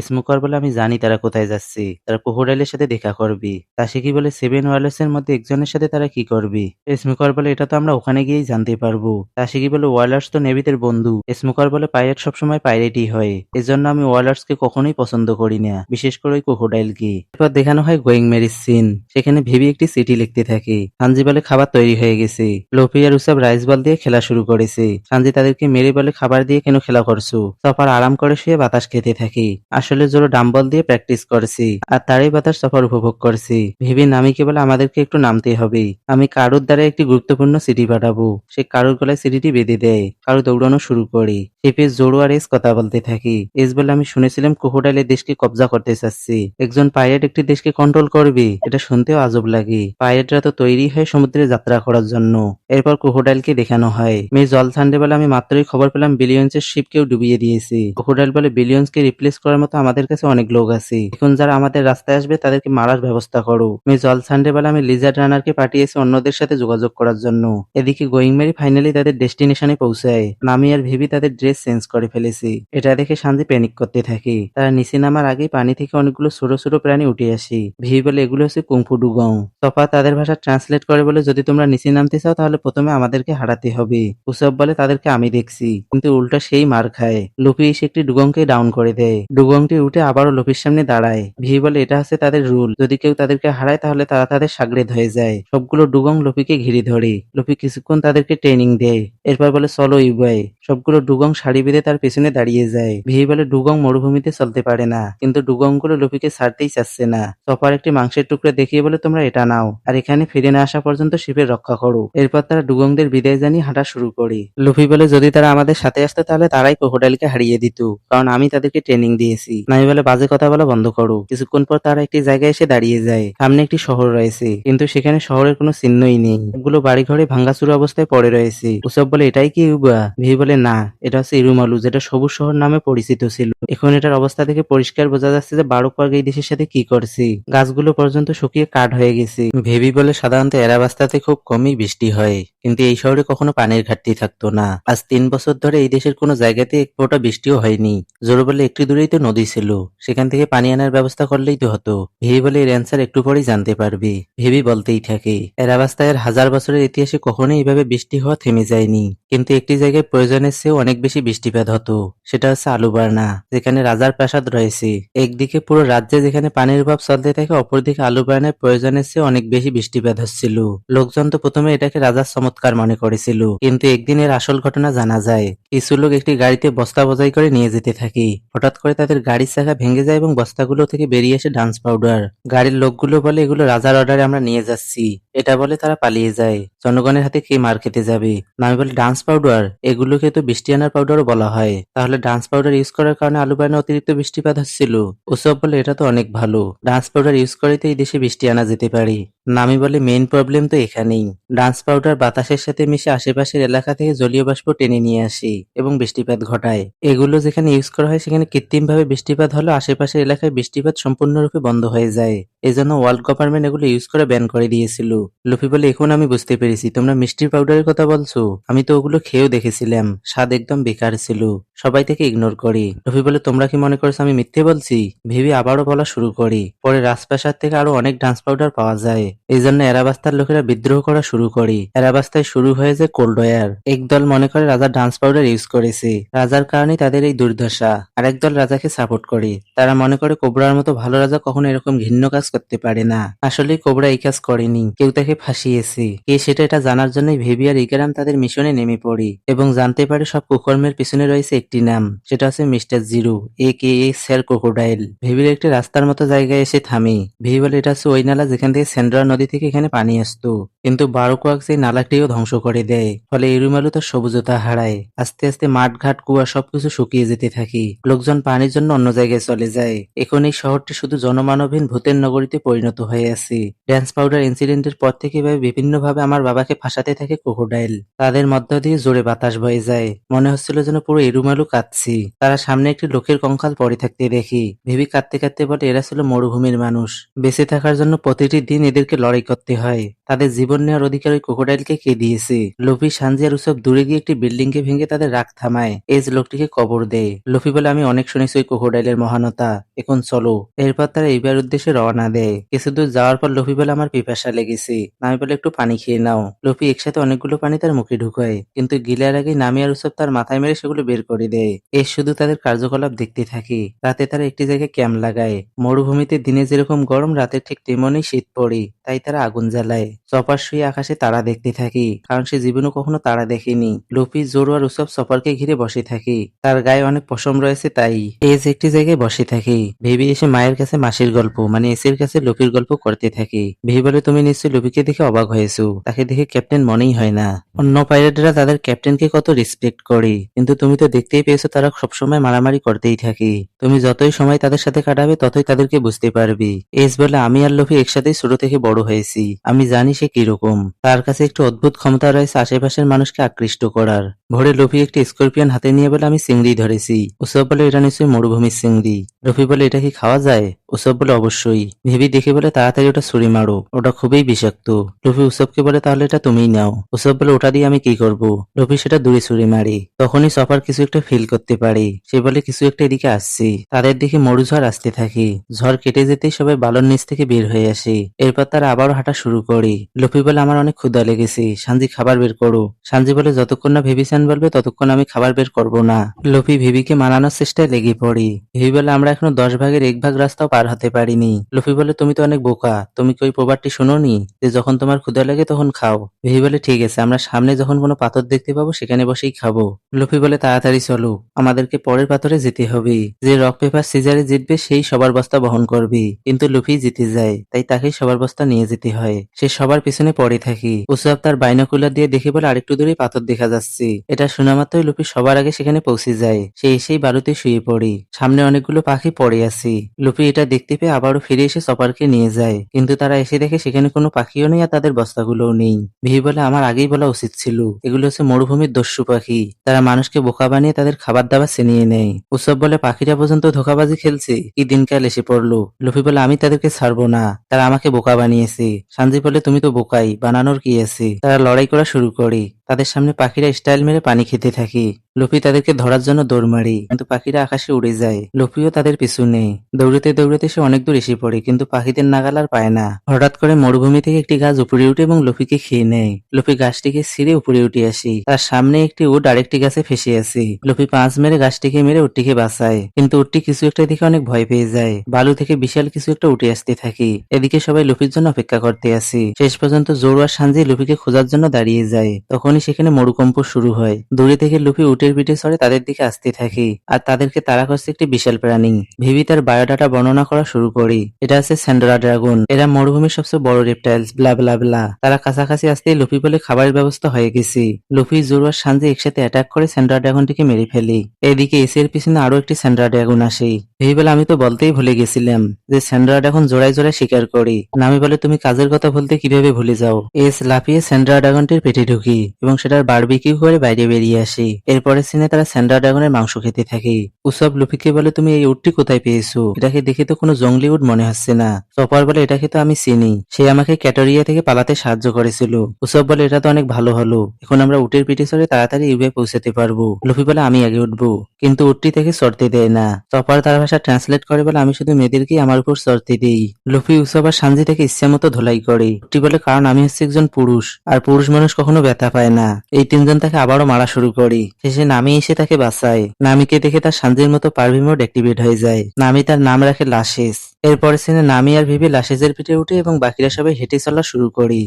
[SPEAKER 1] স্মোকার বলে আমি জানি তারা কোথায় যাচ্ছে, তারা ক্রোকোডাইলের সাথে দেখা করবে। তাশিকি বলে 7 ওয়ার্ল্ডস এর মধ্যে একজনের সাথে তারা কি করবে। স্মোকার বলে এটা তো আমরা ওখানে গিয়েই জানতে পারবো। তাশিকি বলে ওয়ার্ল্ডস তো নেভিদের বন্ধু। স্মোকার বলে পাইরেট সবসময় পাইরেটই হয়, এজন্য আমি ওয়ার্ল্ডস কে কখনোই পছন্দ করি না, বিশেষ করে ওই ক্রোকোডাইলকে। এরপর দেখানো হয় গোয়িং মেরির সিন। সেখানে ভিবি একটি চিঠি লিখতে থাকে। সানজি বলে খাবার তৈরি হয়ে গেছে। লুফি আর উসাব রাইস বল দিয়ে খেলা শুরু করেছে। সানজি তাদেরকে মেরে বলে খাবার দিয়ে কেন খেলা করছো। সফার আরাম করে শুয়ে বাতাস খেতে থাকে। আসলে জোরো ডাম্বল দিয়ে প্র্যাকটিস করছি আর তারই বাতাস সফার উপভোগ করছি। ভেবে নামিকে বলে আমাদেরকে একটু নামতে হবে, আমি কারুর দ্বারা একটি গুরুত্বপূর্ণ চিঠি পাঠাবো। সে কারুর গলায় চিঠিটি বেঁধে দেয়। কারু দৌড়ানো শুরু করে। শিপে জোরো আর এস কথা বলতে থাকি। এস বলে আমি শুনেছিলাম ক্রোকোডাইল দেশকে কবজা করতে চাচ্ছে। একজন পাইরেট একটি দেশকে কন্ট্রোল করবে, এটা শুনতেও আজব লাগে। পাইরেটরা তো তৈরি হয় সমুদ্রে যাত্রা করার জন্য। এরপর ক্রোকোডাইলকে দেখানো হয়। মেয়ে জল ছান্ডে বলে আমি মাত্রই খবর পেলাম বিলিয়ন্সের শিপ কেউ ডুবিয়ে দিয়েছে। ক্রোকোডাইল বলে বিলিয়ন্সকে রিপ্লেস করার মতো আমাদের কাছে অনেক লোক আছে, এখন যারা আমাদের রাস্তায় আসবে তাদেরকে মারার ব্যবস্থা করো। মেয়ে জল ছান্ডে বলে আমি লিজার্ড রানারকে পাঠিয়েছি অন্যদের সাথে যোগাযোগ করার জন্য। এদিকে গোয়িং মেরি ফাইনালি তাদের ডেস্টিনেশনে পৌঁছায়। নামি আর ভিবি তাদের ড্রেস চেঞ্জ করে ফেলেছে। এটা দেখে সানজি প্যানিক করতে থাকে। তারা নিচে নামার আগেই পানি থেকে অনেকগুলো ছোট ছোট প্রাণী উঠে আসে। ভিবি বলে এগুলো হচ্ছে কুংফু ডুগং। সফা তাদের ভাষা ট্রান্সলেট করে বলে যদি তোমরা নিচে নামতে চাও তাহলে প্রথমে আমাদেরকে হারাতে হবে। উসব বলে তাদেরকে আমি দেখছি, কিন্তু উল্টা সেই মার খায়। লুফি এসে একটি ডুগংকে ডাউন করে দেয়। ডুগংটি উঠে আবারও লুফির সামনে দাঁড়ায়। ভি বলে এটা হচ্ছে তাদের রুল, যদি কেউ তাদেরকে হারায় তাহলে তারা তাদের সাগরেদ হয়ে যায়। সবগুলো ডুগং লুফিকে ঘিরে ধরে। লুফি কিছুক্ষণ তাদেরকে ট্রেনিং দেয়। এরপর বলে চলো ইউবাই। সবগুলো ডুগং সারি বেঁধে তার পেছনে দাঁড়িয়ে যায়। ভি বলে ডুগং মরুভূমিতে চলতে পারে না, কিন্তু ডুগং গুলো লুফিকে ছাড়তেই চাচ্ছে না। সফার একটি মাংসের টুকরো দেখিয়ে বলে তোমরা এটা নাও আর এখানে ফিরে না আসা পর্যন্ত শিপের রক্ষা করো। এরপর তারা ডুগংদের বিদায় জানিয়ে হাঁটা শুরু করে। লুফি বলে যদি তারা আমাদের সাথে আসতো তাহলে তারাই ক্রোকোডাইলকে হারিয়ে দিত, কারণ আমি তাদেরকে ট্রেনিং দিয়েছি। নামি বলে বাজে কথা বলা বন্ধ করো। কিছুক্ষণ পর তারা একটি জায়গায় এসে দাঁড়িয়ে যায়। সামনে একটি শহর রয়েছে, কিন্তু সেখানে শহরের কোনো চিহ্নই নেই। সবগুলো বাড়িঘরে ভাঙ্গাচুরা অবস্থায় পড়ে রয়েছে। উসব বলে এটাই কি ইউবা? ভি বলে না, এটা হচ্ছে ইরুমালু, যেটা সবুজ শহর নামে পরিচিত ছিল। এখন এটার অবস্থা থেকে পরিষ্কার বোঝা যাচ্ছে যে বারোকবার্গ এই দেশের সাথে কি করছে। গাছগুলো পর্যন্ত শুকিয়ে কাঠ হয়ে গেছে। ভেবি বলে সাধারণত এরাবাস্তাতে খুব কমই বৃষ্টি হয়, কিন্তু এই শহরে কখনো পানির ঘাটতি থাকতো না। আজ 3 বছর ধরে এই দেশের কোনো জায়গাতে এক ফোঁটা বৃষ্টিও হয়নি। জোরে বলে একটু দূরেই তো নদী ছিল, সেখান থেকে পানি আনার ব্যবস্থা করলেই তো হতো। ভেবি বলে এর অ্যান্সার একটু পরেই জানতে পারবি। ভেবি বলতেই থাকে এরাবাস্তায় 1000 বছরের ইতিহাসে কখনোই এইভাবে বৃষ্টি হওয়া থেমে যায়নি, কিন্তু একটি জায়গায় প্রয়োজনের চেয়েও অনেক বেশি বৃষ্টিপাত হতো। সেটা হচ্ছে আলুবার্না, যেখানে রাজার প্রাসাদ রয়েছে। একদিকে পুরো রাজ্যে যেখানে পানির অভাব চলতে থাকে, অপরদিকে আলুবার্নায় প্রয়োজনের চেয়ে অনেক বেশি বৃষ্টিপাত হচ্ছিল। লোকজন তো প্রথমে এটাকে রাজার চমৎকার মনে করেছিল, কিন্তু একদিন এর আসল ঘটনা জানা যায়। কিছু লোক একটি গাড়িতে বস্তা বোঝাই করে নিয়ে যেতে থাকে। হঠাৎ করে তাদের গাড়ির চাকা ভেঙে যায় এবং বস্তাগুলো থেকে বেরিয়ে আসে ডান্স পাউডার। গাড়ির লোকগুলো বলে এগুলো রাজার অর্ডারে আমরা নিয়ে যাচ্ছি। এটা বলে তারা পালিয়ে যায়। জনগণের হাতে কে মার খেতে যাবে। নামি বলে ডান্স পাউডার, এগুলোকে তো বৃষ্টি আনার পাউডারও বলা হয়, তাহলে ডান্স পাউডার ইউজ করার কারণে আলুবার্নে অতিরিক্ত বৃষ্টিপাত হচ্ছিল। ওসব বলে এটা তো অনেক ভালো, ডান্স পাউডার ইউজ করে তো এই দেশে বৃষ্টি আনা যেতে পারে। নামি বলে মেইন প্রবলেম তো এখানেই। ডান্স পাউডার বাতাসের সাথে মিশে আশেপাশের এলাকা থেকে জলীয় বাষ্প টেনে নিয়ে আসে এবং বৃষ্টিপাত ঘটায়। এগুলো যেখানে ইউজ করা হয় সেখানে কৃত্রিমভাবে বৃষ্টিপাত হলে আশেপাশের এলাকায় বৃষ্টিপাত সম্পূর্ণরূপে বন্ধ হয়ে যায়। এজন্য ওয়ার্ল্ড গভর্নমেন্ট এগুলো ইউজ করে ব্যান করে দিয়েছিল। লুফি বলে এখন আমি বুঝতে পেরেছি তোমরা মিষ্টির পাউডারের কথা বলছো, আমি তো ওগুলো খেয়েও দেখেছিলাম, স্বাদ একদম বেকার ছিল। সবাই থেকে ইগনোর করি। লুফি বলে তোমরা কি মনে করছো আমি মিথ্যে বলছি? ভেবে আবারও বলা শুরু করি। পরে রাজপ্রাসাদ থেকে আরো অনেক ডান্স পাউডার পাওয়া যায় এই জন্য এরাবাস্তার লোকেরা বিদ্রোহ করা শুরু করে। এরাবাস্তায় শুরু হয়ে যায় কোল্ড ওয়ার। একদল মনে করে রাজা ডান্স পাউডার ইউজ করেছে, রাজার কারণেই তাদের এই দুর্দশা। আরেক দল রাজাকে সাপোর্ট করে, তারা মনে করে কোবরার মতো ভালো রাজা কখনো এরকম ঘৃণ্য কাজ করতে পারে না। আসলে কোবরা এই কাজ করেনি, কেউ তাকে ফাঁসিয়েছে। কে সেটা এটা জানার জন্যই ভেবি আর ইকরাম তাদের মিশনে নেমে পড়ি এবং জানতে পারে সব কুকর্মের পিছনে রয়েছে একটি নাম, সেটা হচ্ছে mister zero, AKA sir crocodile. ভেবির একটি রাস্তার মতো জায়গায় এসে থামে। ভেবি বলে এটা হচ্ছে ওই নালা যেখান থেকে সেন্ড্রা নদী থেকে এখানে পানি আসতো, কিন্তু বারোকুয়াক সেই নালাটিও ধ্বংস করে দেয়। ফলে এরুমালু তার সবুজতা হারায়। আস্তে আস্তে মাঠ ঘাট কুয়া সবকিছু শুকিয়ে যেতে থাকে। লোকজন পানির জন্য অন্য জায়গায় চলে যায়। এখন এই শহরটি শুধু জনমানবহীন ভূতের নগরীতে পরিণত হয়ে আছে। ড্যান্স পাউডার ইনসিডেন্টের পর থেকে এভাবে বিভিন্নভাবে আমার বাবাকে ফাঁসাতে থাকে ক্রোকোডাইল। তাদের মধ্য দিয়ে জোরে বাতাস বয়ে যায়, মনে হচ্ছিল যেন পুরো এরুমালু কাঁদছি। তারা সামনে একটি লোকের কঙ্কাল পড়ে থাকতে দেখি। ভেবি কাঁদতে কাঁদতে বলে এরা ছিল মরুভূমির মানুষ, বেঁচে থাকার জন্য প্রতিটি দিন এদেরকে লড়াই করতে হয়। তাদের জীবন নেওয়ার অধিকার ওই ক্রোকোডাইলকে কে দিয়েছে? লুফি, সানজি আর উসব দূরে গিয়ে একটি বিল্ডিং কে ভেঙে তাদের রাগ থামায়। এজ লোকটিকে কবর দেয়। লুফি বলে আমি অনেক শুনেছি ওই ক্রোকোডাইলের মহানতা, এখন চলো। এরপর তারা এইবার উদ্দেশ্যে রওনা দেয়। কিছু দূর যাওয়ার পর লুফি বলে আমার পিপাসা লেগেছে, নামি বলে একটু পানি খেয়ে নাও। লুফি একসাথে অনেকগুলো পানি তার মুখে ঢুকায়, কিন্তু গিলার আগেই নামি আর উসব তার মাথায় মেরে সেগুলো বের করে দেয়। এ শুধু তাদের কার্যকলাপ দেখতে থাকে। রাতে তারা একটি জায়গায় ক্যাম্প লাগায়। মরুভূমিতে দিনে যেরকম গরম, রাতে ঠিক তেমনই শীত পড়ে, তাই তারা আগুন জ্বালায়। চপার শুয়ে আকাশে তারা দেখতে থাকি, কারণ সে জীবনও কখনো তারা দেখেনি। লুফি, জোরো আর উসব চপারকে ঘিরে বসে থাকে। তার গায়ে অনেক পশম রয়েছে তাই। এজ একটি জায়গায় বসে থাকে। ভেবি এসে মায়ের কাছে মাসির গল্প মানে এসের কাছে লুফির গল্প করতে থাকে। ভেবি বলে তুমি নিশ্চয়ই লুফিকে দেখে অবাক হয়েছো, তাকে দেখে ক্যাপ্টেন মনেই হয় না। অন্য পাইরেটরা তাদের ক্যাপ্টেনকে কত রেসপেক্ট করে, কিন্তু তুমি তো দেখতেই পেয়েছো তারা সবসময় মারামারি করতেই থাকে। তুমি যতই সময় তাদের সাথে কাটাবে ততই তাদেরকে বুঝতে পারবি। এস বলে আমি আর লুফি একসাথেই ছোট থেকে বড় হয়েছি, আমি জানি সে কিরকম। তার কাছে একটু অদ্ভুত ক্ষমতা রয়েছে আশেপাশের মানুষকে আকৃষ্ট করার। ভোরে লুফি একটি স্করপিয়ন হাতে নিয়ে বলে আমি চিংড়ি ধরেছি। উসব বলে এটা নিশ্চয়ই মরুভূমির চিংড়ি। লুফি বলে এটা কি খাওয়া যায়? উসব বলে অবশ্যই। ভেবি দেখে বলে তাড়াতাড়ি ওটা ছুরি মারো, ওটা খুবই বিষাক্ত। লুফি উসবকে বলে তাহলে এটা তুমিই নাও। উসব বলে ওটা দিয়ে আমি কি করব? লুফি সেটা দূরে ছুরি মারে। তখনই সফার কিছু একটা ফিল করতে পারে। সে বলে কিছু একটা এদিকে আসছে। তাদের দিকে মরু ঝড় আসতে থাকে। ঝড় কেটে যেতেই সবাই বালুর নিচ থেকে বের হয়ে আসে। এরপর তারা আবারও হাঁটা শুরু করে। লুফি বলে আমার অনেক ক্ষুধা লেগেছে, সানজি খাবার বের করো। সানজি বলে যতক্ষণ না ভেবিচান বলবে ততক্ষণ আমি খাবার বের করব না। লুফি ভেবিকে মানানোর চেষ্টায় লেগে পড়ে। ভেবি বলে আমরা এখনো 10 ভাগের 1 ভাগ রাস্তাও পার হতে পারিনি। লুফি বলে তুমি তো অনেক বোকা, তুমি কি ওই প্রবাদটি শোনোনি যে যখন তোমার ক্ষুধা লাগে তখন খাও? ভেবি বলে ঠিক আছে, আমরা সামনে যখন কোনো পাথর দেখতে পাবো সেখানে বসেই খাবো। লুফি বলে তাড়াতাড়ি চলো, আমাদেরকে পরের পাথরে যেতে হবে। যে রক পেপার সিজারে জিতবে সেই সবার বস্তা বহন করবে, কিন্তু লুফি জিতে যায় তাই তাকেই সবার বস্তা নিয়ে যেতে হয়। সে সবার পিছনে পড়ে থাকে। উসব তার বাইনোকুলার দিয়ে দেখে বলে আরেকটু দূরে পাথর দেখা যাচ্ছে। এটা শোনা মাত্রই লুফি সবার আগে সেখানে পৌঁছে যায়। সে এসেই বালুতে শুয়ে পড়ে। সামনে অনেকগুলো পাখি পড়ে আছে। লুফি এটা দেখতে পেয়ে আবারও ফিরে এসে চপারকে নিয়ে যায়, কিন্তু তারা এসে দেখে সেখানে কোনো পাখিও নেই আর তাদের বস্তাগুলোও নেই। ভিহি বলে আমার আগেই বলা উচিত ছিল, এগুলো হচ্ছে মরুভূমির দস্যু পাখি, তারা মানুষকে বোকা বানিয়ে তাদের খাবার দাবার ছিনিয়ে নেয়। উৎসব বলে পাখিরা পর্যন্ত ধোকাবাজি খেলছে, কি দিনকাল এসে পড়লো। লুফি বলে আমি তাদেরকে ছাড়বো না, তারা আমাকে বোকা বানিয়েছে। সানজি বলে তুমি তো বোকাই, বানানোর কি আছে। তারা লড়াই করা শুরু করে। তাদের সামনে পাখিরা স্টাইল মেরে পানি খেতে থাকে। লুফি তাদেরকে ধরার জন্য দৌড় মারে, কিন্তু পাখিরা আকাশে উড়ে যায়। লুফিও তাদের পিছু নেয়। দৌড়াতে দৌড়াতে সে অনেক দূর এসে পড়ে, কিন্তু পাখিদের নাগাল আর পায় না। হঠাৎ করে মরুভূমি থেকে একটি গাছ উপরে উঠে এবং লুফিকে খেয়ে নেয়। লুফি গাছটিকে ছিঁড়ে উপরে উঠে আসে। তার সামনে একটি উট আরেকটি গাছে ফেসে আছে। লুফি পাঁচ মেরে গাছটিকে মেরে উটটিকে বাঁচায়, কিন্তু উটটি কিছু একটা দেখে অনেক ভয় পেয়ে যায়। বালু থেকে বিশাল কিছু একটা উঠে আসতে থাকে। এদিকে সবাই লুফির জন্য অপেক্ষা করতে আসে। শেষ পর্যন্ত জোরো আর সানজি লুফিকে খোঁজার জন্য দাঁড়িয়ে যায়। তখনই সেখানে মরুকম্প শুরু হয়। দূরে থেকে লুফি উটের পিঠে চড়ে তাদের দিকে আসতে থাকে, আর তাদেরকে তাড়া করছে একটি বিশাল প্রাণী। ভিভি তার বায়োডাটা বর্ণনা করা শুরু করে। এটা আছে স্যান্ডরা ড্রাগন, এরা মরুভূমির সবচেয়ে বড় রেপটাইলস, ব্লা ব্লা ব্লা। তারা কাছাকাছি আসতেই লুফি বলে খাবারের ব্যবস্থা হয়ে গেছে। লুফি, জোরো আর সানজি একসাথে অ্যাটাক করে স্যান্ডরা ড্রাগনটিকে মেরে ফেলে। এদিকে এসের পিছনে আরো একটি স্যান্ডরা ড্রাগন আসে। ভিভি বলে আমি তো বলতেই ভুলে গেছিলাম যে স্যান্ডরা ড্রাগন জোড়ায় জোড়ায় শিকার করে। নামি বলে তুমি কাজের কথা বলতে কিভাবে ভুলে যাও। এস লাফিয়ে স্যান্ডরা ড্রাগনটির পেটে ঢুকি এবং এবং সেটার বারবিকিউ করে বাইরে বেরিয়ে আসে। এরপরে সিনে তারা স্যান্ডার ড্রাগনের মাংস খেতে থাকে। উসব লুফিকে বলে, তুমি এই উটটি কোথায় পেয়েছো? এটাকে দেখে তো কোনো জঙ্গলি উট মনে হচ্ছে না। চপার বলে, এটাকে তো আমি চিনি, সে আমাকে ক্যাটোরিয়া থেকে পালাতে সাহায্য করেছিল। উসব বলে, এটা তো অনেক ভালো হলো, এখন আমরা উটের পিঠে চড়ে তাড়াতাড়ি ইউবে পৌঁছাতে পারবো। লুফি বলে, আমি আগে উঠবো, কিন্তু উটটি থেকে চড়তে দেয় না। চপার তার ভাষা ট্রান্সলেট করে বলে, আমি শুধু মেয়েদেরকেই আমার উপর চড়তে দেই। লুফি, উসব আর সানজি থেকে ইচ্ছা মতো ধোলাই করে। উটটি বলে, কারণ আমি হচ্ছে একজন পুরুষ, আর পুরুষ মানুষ কখনো ব্যথা পায় না। এই তিনজন তাকে আবারও মারা শুরু করে। শেষে নামি এসে তাকে বাঁচায়। নামিকে দেখে তার সানজির মতো পারভি মোড অ্যাক্টিভেট হয়ে যায়। নামি তার নাম রাখে লাশেস। এরপরে সিনে নামি আর ভিভি লাশেজের পিঠে উঠে এবং বাকিরা সবাই হেঁটে চলা শুরু করে।